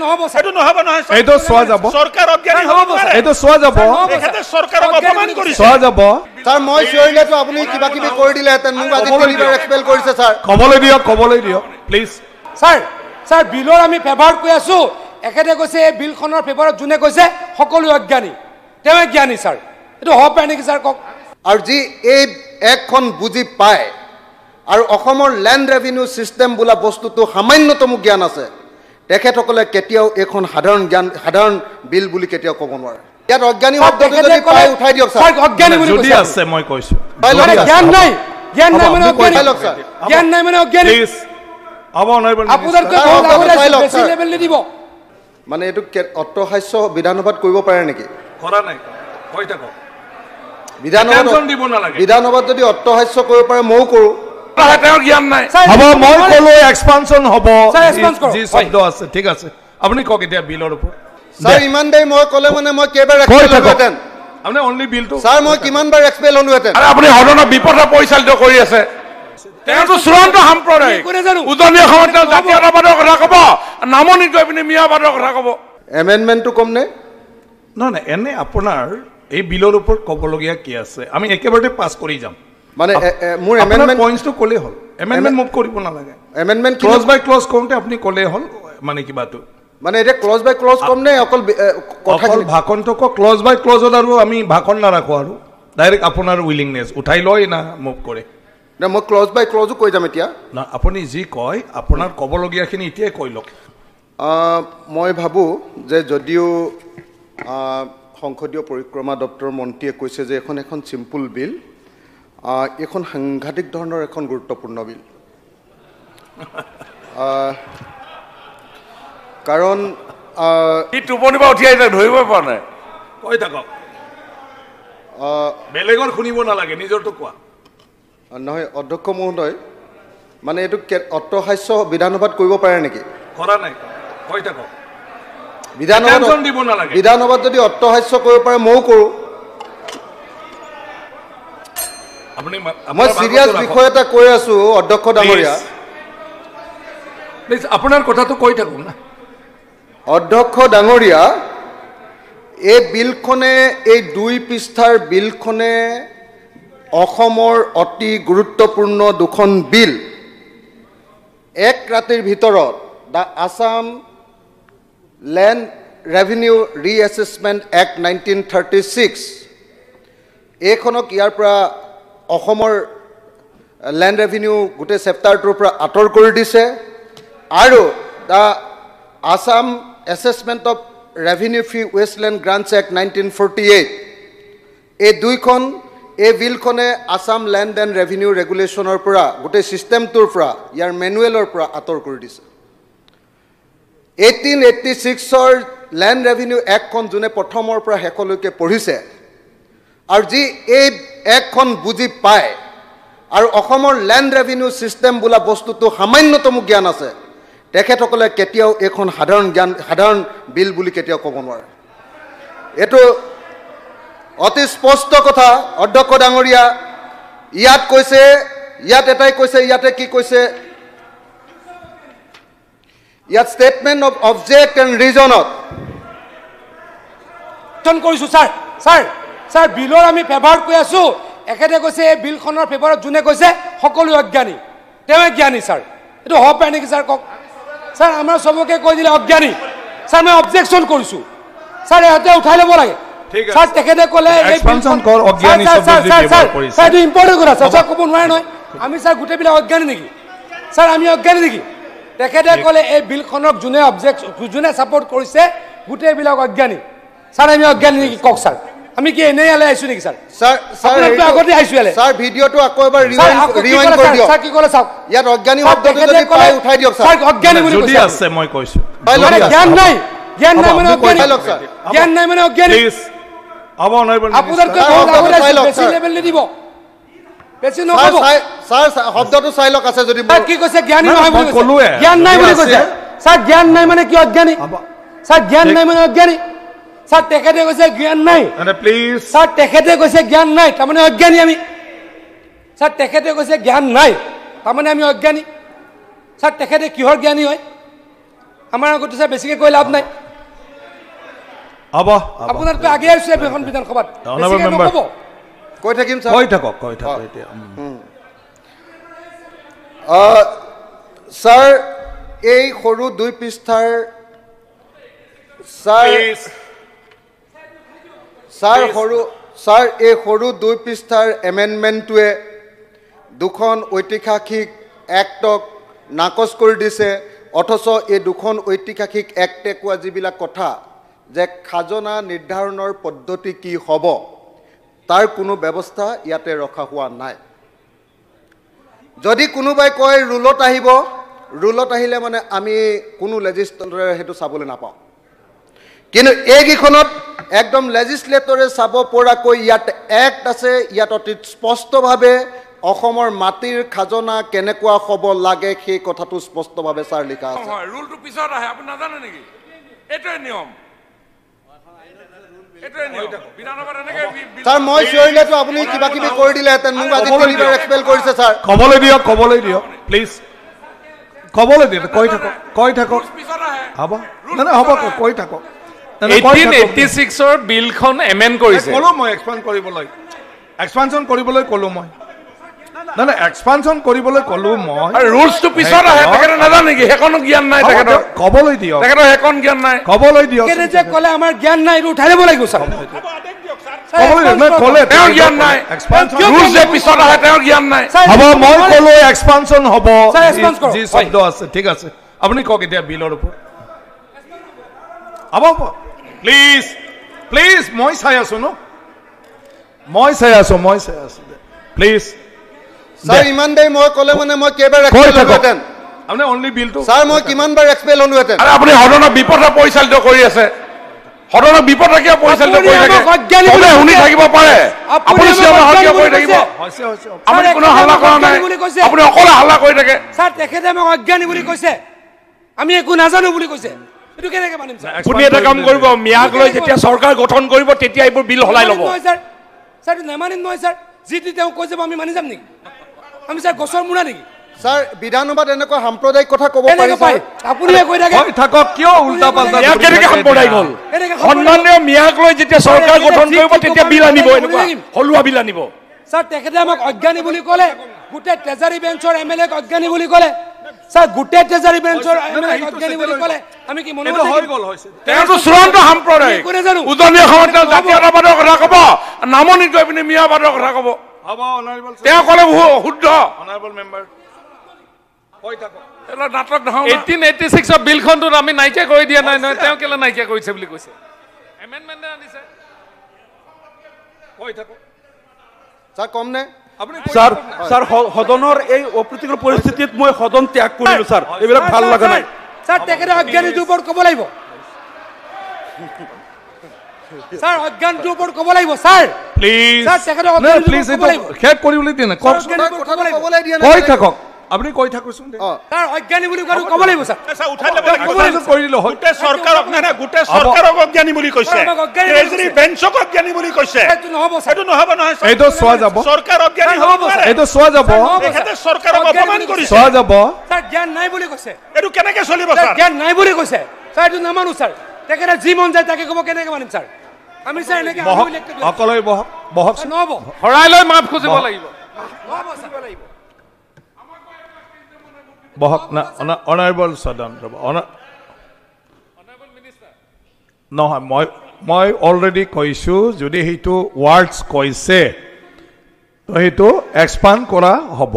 নহব স্যাৰ এটো নহব নহয় স্যাৰ এইটো চোৱা যাব সৰকাৰ অজ্ঞানী হ'ব পাৰে এইটো চোৱা যাব এখানে সৰকাৰক অপমান কৰিছে চোৱা যাব স্যাৰ মই চিঞৰিলেতো আপুনি কিবা কিবি কৰি দিলেহেঁতেন মোক আজি তিনিবাৰ এক্সপেল কৰিছে স্যাৰ ক'বলৈ দিয়ক প্লিজ স্যাৰ স্যাৰ বিলৰ আমি ফেভাৰত কৈ আছো একেতে কৈছে এই বিলখনৰ ফেভাৰত যোনে কৈছে সকলো অজ্ঞানী তেওঁ জ্ঞানী স্যাৰ এটো হ'ব পাৰে নেকি স্যাৰ কক আৰু যি এই একখন বুজি পায় আৰু অসমৰ ল্যান্ড ৰেভিনিউ সিস্টেম বোলা বস্তুটো সামান্যতম জ্ঞান আছে তেখেতসকলে কেতিয়াও এখন সাধাৰণ বিল বুলি কেতিয়াও ক'ব নোৱাৰে ইয়াত অজ্ঞানী শব্দটো যদি পায় উঠাই দিয়ক স্যার অজ্ঞানী বুলি যদি কৈছে আছে মই কৈছো জ্ঞান নাই মানে অজ্ঞানী জ্ঞান নাই মানে অজ্ঞানী প্লিজ অনারেবল আপোনাৰকৈ বহুত আগলৈ বেছি লেভেল দিব মানে এইটো অট্টহাস্য বিধানসভাত কৰিব পাৰে নেকি কৰা নাই কৈ থাকক বিধানসভাত যদি অট্টহাস্য কৰিব পাৰে ময়ো কৰোঁ তেওঁৰ জ্ঞান নাই হ'ব মই ক'লো এক্সপানশন হ'ব যি শব্দ আছে ঠিক আছে আপুনি কওক এতিয়া বিলৰ ওপৰত স্যাৰ ইমান দেৰি মই ক'লে মানে মই কেইবাৰ এক্সপেল হ'লোহেঁতেন আপুনি অনলি বিলটো স্যাৰ মই কিমানবাৰ এক্সপেল হ'লোহেঁতেন আৰে আপনি হৰণৰ বিপদে পৰিচালিত কৰি আছে তেওঁটো চূড়ান্ত সাম্প্ৰদায়িক উজনি অসমত জাতীয়তাবাদৰ কথা ক'ব নামনিত গৈ পিনি মিয়াবাদৰ কথা ক'ব এমেণ্ডমেণ্টটো কম নে নহয় এনে আপোনাৰ এই বিলৰ ওপৰত ক'বলগীয়া কি আছে আমি একেবাৰতে পাছ কৰি যাম মানে মোৰ এমেণ্ডমেণ্ট পইণ্টছটো ক'লেই হ'ল এমেণ্ডমেণ্ট মোক কৰিব নালাগে এমেণ্ডমেণ্ট ক্লজ বাই ক্লজ কৰোঁতে আপুনি ক'লেই হ'ল মানে কিবাটো মানে এতিয়া ক্লজ বাই ক্লজ কম নে অকল ভাষণটো ক্লজ বাই ক্লজত আৰু আমি ভাষণ নাৰাখোঁ আৰু ডাইৰেক্ট আপোনাৰ উইলিংনেছ উঠাই লয় না মুভ কৰে না মই ক্লজ বাই ক্লজো কৈ যাম এতিয়া না আপুনি যি কয় আপোনাৰ ক'বলগীয়াখিনি এতিয়াই কৈ লওক মই ভাবোঁ যে যদিও সংসদীয় পৰিক্ৰমা দপ্তৰৰ মন্ত্ৰীয়ে কৈছে যে এখন চিম্পুল বিল এখন সাংঘাতিক ধৰণৰ এখন গুৰুত্বপূৰ্ণ বিল কাৰণ টোপনিৰ পৰা উঠি আহিছে ধৰিব পৰা নাই কৈ থাকক বেলেগৰ শুনিব নালাগে নিজৰটো কোৱা নহয় অধ্যক্ষ মহোদয় মানে এইটো অট্টহাস্য বিধানসভাত কৰিব পাৰে নেকি কৰা নাই কৈ থাকক বিধানসভাত যদি অট্টহাস্য কৰিব পাৰে ময়ো কৰোঁ মই চিৰিয়াছ বিষয় এটা কৈ আছো অধ্যক্ষ ডাঙৰীয়া প্লিজ আপোনাৰ কথাটো কৈ থাকক না অধ্যক্ষ ডাঙৰীয়া এই বিলখনে এই 2 পৃষ্ঠাৰ বিলখনে অসমৰ অতি গুৰুত্বপূৰ্ণ দুখন বিল এক ৰাতিৰ ভিতৰত the Assam land revenue reassessment act 1936 এইখনক ইয়াৰ পৰা অসমৰ ল্যান্ড ৰেভিনিউ গোটেই চেপ্টাৰটোৰ পৰা আঁতৰ কৰি দিছে আৰু the Assam assessment of revenue Phi Westland grants act 1948 এই দুইখন এই বিলখনে আসাম ল্যান্ড এণ্ড ৰেভিনিউ ৰেগুলেশ্যনৰ পৰা গোটেই ছিষ্টেমটোৰ পৰা ইয়াৰ মেনুৱেলৰ পৰা আঁতৰ কৰি দিছে 1886ৰ ল্যান্ড ৰেভিনিউ এক্টখন যোনে প্ৰথমৰ পৰা শেষলৈকে পঢ়িছে আৰু যি এই একখন বুজি পায় আৰু অসমৰ ল্যান্ড ৰেভিনিউ সিস্টেম বোলা বস্তুটো সামান্যতম জ্ঞান আছে তেখেতসকলে কেতিয়াও এখন সাধাৰণ বিল বুলি কেতিয়াও ক'ব নোৱাৰে এটো অতি স্পষ্ট কথা অধ্যক্ষ ডাঙৰীয়া ইয়াত কৈছে ইয়াত এটাই কৈছে ইয়াতে কি কৈছে ইয়াত স্টেটমেন্ট অফ অবজেক্ট এণ্ড ৰিজনত টন কৰিছো স্যাৰ বিলৰ আমি ফেভাৰত কৈ আছো একেতে কৈছে এই বিলখনৰ ফেভাৰত যোনে কৈছে সকলো অজ্ঞানী তেওঁ জ্ঞানী স্যাৰ এটো হ'ব পাৰে নেকি স্যাৰ কক স্যাৰ আমাৰ সবকে কৈ দিলে অজ্ঞানী স্যাৰ মই অবজেকশন কৰিছো স্যাৰ এতে উঠাই ল'ব লাগে স্যাৰ তেখেতে ক'লে এই এক্সপেনশন কৰ অজ্ঞানী শব্দ যি ব্যৱহাৰ কৰিছে স্যাৰ এটো ইম্পৰ্টেন্ট কথা স্যাৰ ক'ব নোৱাৰে নহয় আমি স্যাৰ গোটেই বিলা অজ্ঞানী নেকি স্যাৰ আমি অজ্ঞানী নেকি তেখেতে ক'লে এই বিলখনক যোনে যোনে সাপোৰ্ট কৰিছে গোটেই বিলাক অজ্ঞানী স্যাৰ আমি অজ্ঞানী নেকি কক স্যাৰ আমি কি এনে আলে আইছো নেকি স্যাৰ স্যাৰ আগতে আইছো আলে স্যাৰ ভিডিওটো আকৌ এবাৰ ৰিৱাইন্ড কৰি দিয়ক স্যাৰ কি ক'লে চাওক ইয়াত অজ্ঞানী শব্দটো যদি পাই উঠাই দিয়ক স্যাৰ অজ্ঞানী বুলি যদি আছে মই কৈছো মানে জ্ঞান নাই মানে অজ্ঞানী জ্ঞান নাই মানে অজ্ঞানী প্লিজ আব অনাৰেবল আপোনাৰকৈ বহুত আগলৈ বেছি লেভেল দিব বেছি নহব স্যাৰ শব্দটো চাই লওক আছে যদি কি কৈছে জ্ঞানী নহয় বুলি কৈছে জ্ঞান নাই বুলি কৈছে স্যাৰ জ্ঞান নাই মানে কি অজ্ঞানী স্যাৰ জ্ঞান নাই মানে অজ্ঞানী স্যাৰ তেখেতে কৈছে জ্ঞান নাই প্লিজ স্যাৰ তেখেতে কৈছে জ্ঞান নাই তাৰমানে অজ্ঞানী আমি স্যাৰ তেখেতে কৈছে জ্ঞান নাই তাৰমানে আমি অজ্ঞানী স্যাৰ তেখেতে কিহৰ জ্ঞানী হয় আমাৰ আগতে ছাৰ বেছিকৈ কৈ লাভ নাই হ'ব আপোনাতকৈ আগে আহিছোঁ এখন বিধানসভাত কৈ থাকিম ছাৰ কৈ থাকক এতিয়া ছাৰ এই সৰু 2 পৃষ্ঠাৰ ছাৰ এই সৰু 2 পৃষ্ঠাৰ এমেণ্ডমেণ্টটোৱে দুখন ঐতিহাসিক এক্টক নাকচ কৰি দিছে অথচ এই দুখন ঐতিহাসিক এক্টে কোৱা যিবিলাক কথা যে খাজনা নিৰ্ধাৰণৰ পদ্ধতি কি হ'ব তাৰ কোনো ব্যৱস্থা ইয়াতে ৰখা হোৱা নাই যদি কোনোবাই কয় ৰুলত আহিলে মানে আমি কোনো লেজিসলেটৰে হেতু চাবলৈ নাপাওঁ কিন্তু এইকেইখনত একদম লেজিসলেটৰে চাব পৰাকৈ ইয়াত এক্ট আছে ইয়াত অতি স্পষ্টভাৱে অসমৰ মাটিৰ খাজনা কেনেকুৱা হ'ব লাগে সেই কথাটো স্পষ্টভাৱে ছাৰ লিখা আছে ৰুলটো পিছত আহে আপুনি নাজানে নেকি এটাই নিয়ম ছাৰ মই চিঞৰিলেতো আপুনি কিবা কিবি কৰি দিলেহেঁতেন মোক আজি তিনিবাৰ এক্সপেল কৰিছে ছাৰ ক'বলৈ দিয়ক প্লিজ ক'বলৈ দিয়ক কৈ থাকক হ'ব নাই হ'ব কৈ থাকক 1886 বিলখন এমেণ্ড কৰিছে ক'লো মই এক্সপানশ্যন কৰিবলৈ ক'লো মই নাই এক্সপানশ্যন কৰিবলৈ ক'লো মই ৰুলছটো পিছত আহে তেখেতে নাজানে নেকি সেইকণো জ্ঞান নাই তেখেতৰ ক'বলৈ দিয়ক তেখেতৰ সেইকণ জ্ঞান নাই ক'বলৈ দিয়ক যে ক'লে আমাৰ জ্ঞান নাই এইটো উঠাই ল'ব লাগিব ছাৰ ক'লে তেওঁৰ জ্ঞান নাই ৰুলছ যে পিছত আহে তেওঁৰ জ্ঞান নাই হ'ব মই ক'লো এক্সপানশ্যন হ'ব যি শব্দ আছে ঠিক আছে আপুনি কওক এতিয়া বিলৰ ওপৰত হ'ব প্লিজ মই চাই আছো ন মই চাই আছো প্লিজ ছাৰ ইমান দেৰি মই ক'লে মানে মই কেইবাৰ এক্সপেল হ'লোহেঁতেন আপুনি অনলি বিলটো ছাৰ মই কিমানবাৰ এক্সপেল হ'লোহেঁতেন আৰু আপুনি সদনৰ বিপথে পৰিচালিত কৰি আছে সদনৰ বিপথে কিয় পৰিচালিত কৰি থাকে শুনি থাকিব পাৰে আপুনি কিয় কৰি থাকিব আপুনি কোনো হাল্লা কৰা নাই আপুনি অকলে হাল্লা কৰি থাকে ছাৰ তেখেতে আমাক অজ্ঞানী বুলি কৈছে আমি একো নাজানো বুলি কৈছে এইটো কেনেকৈ মানিম ছাৰ আপুনি এটা কাম কৰিব মিয়াক লৈ যেতিয়া চৰকাৰ গঠন কৰিব তেতিয়া এইবোৰ বিল সলাই ল'ব ছাৰ এইটো নেমানিম নহয় ছাৰ যি তেওঁ কৈ যাব আমি মানি যাম নেকি আমি ছাৰ গছৰ মূৰা নেকি ছাৰ বিধানসভাত এনেকুৱা সাম্প্ৰদায়িক কথা ক'ব পাৰি আপুনি কৈ থাকক কিয় উল্টা পাল্টা কেনেকৈ সাম্প্ৰদায়িক হ'ল সন্মানীয় মিয়াক লৈ যেতিয়া চৰকাৰ গঠন কৰিব তেতিয়া বিল আনিব এনেকুৱা হলুৱা বিল আনিব ছাৰ তেখেতে আমাক অজ্ঞানী বুলি ক'লে গোটেই ট্ৰেজাৰী বেঞ্চৰ এমএলএক অজ্ঞানী বুলি ক'লে ছাৰ গোটেই ট্ৰেজাৰী বেঞ্চৰ এমএলএক অজ্ঞানী বুলি ক'লে আমি কি মনে হৈ গ'ল তেওঁতো চূড়ান্ত সাম্প্ৰদায়িক উজনি অসমত তেওঁ জাতীয়তাবাদৰ কথা ক'ব নামনিত গৈ পিনি মিয়াবাদৰ কথা ক'ব তেওঁ ক'লে শুদ্ধ নাটক নহয় 1886 বিলখনটো আমি নাইকিয়া কৰি দিয়া নাই নহয় তেওঁ কেলে নাইকিয়া কৰিছে বুলি কৈছে এমেণ্ডমেণ্টে আনিছে ছাৰ কম নে ছাৰ সদনৰ এই অপ্ৰীতিকৰ পৰিস্থিতিত মই সদন ত্যাগ কৰিলো ছাৰ এইবিলাক ভাল লগা নাই ছাৰ তেখেতে অজ্ঞানীটোৰ ওপৰত ক'ব লাগিব ছাৰ অজ্ঞানটোৰ ওপৰত ক'ব লাগিব ছাৰ প্লিজ ছাৰ তেখেতে প্লিজ শেষ কৰিবলৈ দিয়ে না কৈ থাকক আপুনি কৈ থাককচোন ছাৰ অজ্ঞানী বুলি ক'ব লাগিব ছাৰ উঠাই ল'ব কৰি দিলো গোটেই চৰকাৰক নাই গোটেই চৰকাৰক অজ্ঞানী বুলি কৈছে ট্ৰেজাৰী বেঞ্চক অজ্ঞানী বুলি কৈছে এইটো নহ'ব ছাৰ এইটো নহ'ব নহয় এইটো চোৱা যাব চৰকাৰ অজ্ঞানী হ'ব এইটো চোৱা যাব তেখেতে চৰকাৰক অপমান কৰিছে চোৱা যাব ছাৰ জ্ঞান নাই বুলি কৈছে এইটো কেনেকৈ চলিব ছাৰ জ্ঞান নাই বুলি কৈছে ছাৰ এইটো নামানো ছাৰ তেখেতে যি মন যায় তাকে ক'ব কেনেকৈ মানিম ছাৰ আমি ছাৰ এনেকৈ অকলে বহক নহ'ব হৰাই লৈ মাফ খুজিব লাগিব বহক না অনাৰেবল সদন নহয় মই অলৰেডি কৈছোঁ যদি সেইটো ৱাৰ্ডছ কৈছে তো সেইটো এক্সপাণ্ড কৰা হ'ব